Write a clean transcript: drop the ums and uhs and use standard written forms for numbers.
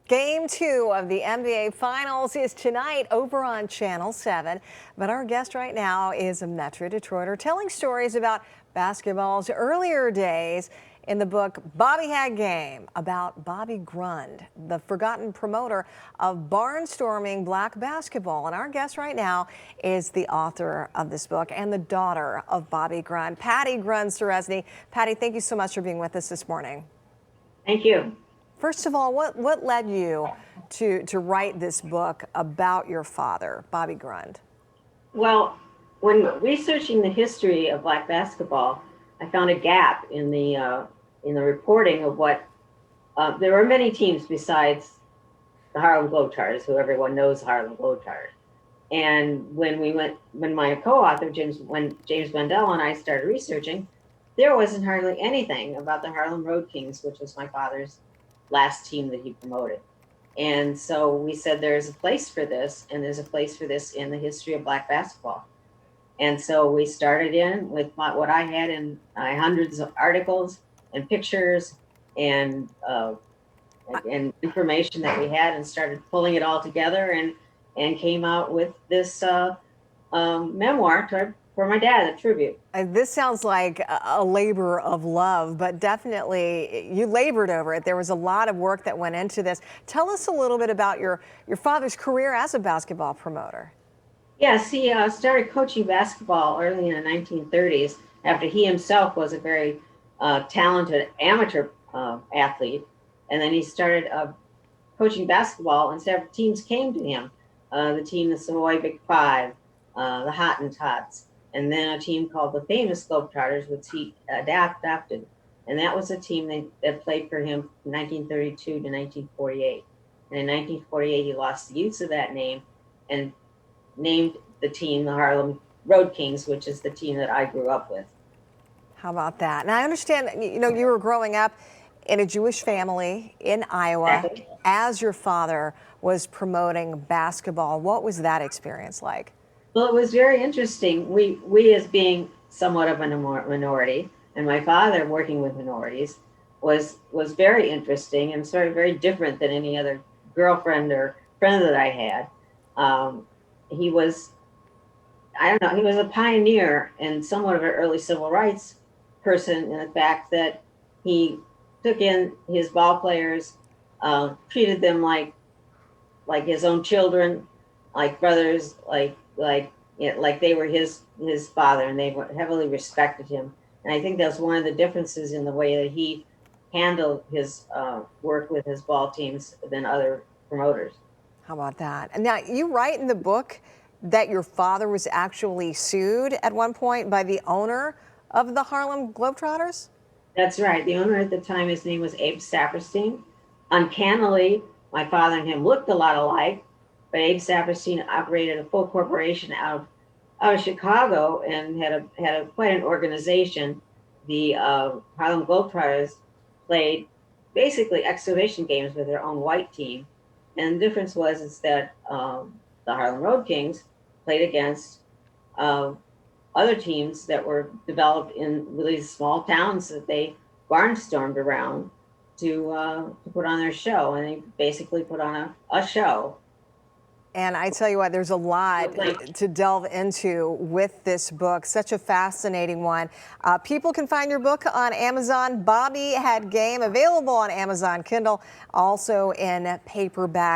Game 2 of the NBA Finals is tonight over on Channel 7. But our guest right now is a Metro Detroiter telling stories about basketball's earlier days in the book Bobby Had Game, about Bobby Grund, the forgotten promoter of barnstorming black basketball. And our guest right now is the author of this book and the daughter of Bobby Grund, Patty Grund-Ceresny. Patty, thank you so much for being with us this morning. Thank you. First of all, what led you to write this book about your father, Bobby Grund? Well, when researching the history of black basketball, I found a gap in the reporting of what there were many teams besides the Harlem Globetrotters, who everyone knows Harlem Globetrotters. And when my co-author James Wendell and I started researching, there wasn't hardly anything about the Harlem Road Kings, which was my father's last team that he promoted. And so we said there's a place for this, and there's a place for this in the history of black basketball. And so we started in with what I had in hundreds of articles and pictures and information that we had, and started pulling it all together and came out with this memoir for my dad, a tribute. This sounds like a labor of love, but definitely you labored over it. There was a lot of work that went into this. Tell us a little bit about your father's career as a basketball promoter. Yes, he started coaching basketball early in the 1930s after he himself was a very talented amateur athlete. And then he started coaching basketball, and several teams came to him. The Savoy Big Five, the Hottentots, and then a team called the famous Globetrotters, which he adopted. And that was a team that played for him from 1932 to 1948. And in 1948, he lost the use of that name and named the team the Harlem Road Kings, which is the team that I grew up with. How about that? And I understand, you were growing up in a Jewish family in Iowa as your father was promoting basketball. What was that experience like? Well, it was very interesting. We as being somewhat of a minority, and my father working with minorities, was very interesting and sort of very different than any other girlfriend or friend that I had. He was, I don't know, he was a pioneer and somewhat of an early civil rights person in the fact that he took in his ball players, treated them like his own children, like brothers, like they were his father, and they heavily respected him. And I think that's one of the differences in the way that he handled his work with his ball teams than other promoters. How about that? And now you write in the book that your father was actually sued at one point by the owner of the Harlem Globetrotters? That's right. The owner at the time, his name was Abe Saperstein. Uncannily, my father and him looked a lot alike, but Abe Saperstein operated a full corporation out of Chicago and had quite an organization. The Harlem Globetrotters played basically exhibition games with their own white team. And the difference is that the Harlem Road Kings played against other teams that were developed in really small towns that they barnstormed around to put on their show. And they basically put on a show. And I tell you what, there's a lot to delve into with this book, such a fascinating one. People can find your book on Amazon. Bobby Had Game, available on Amazon Kindle, also in paperback.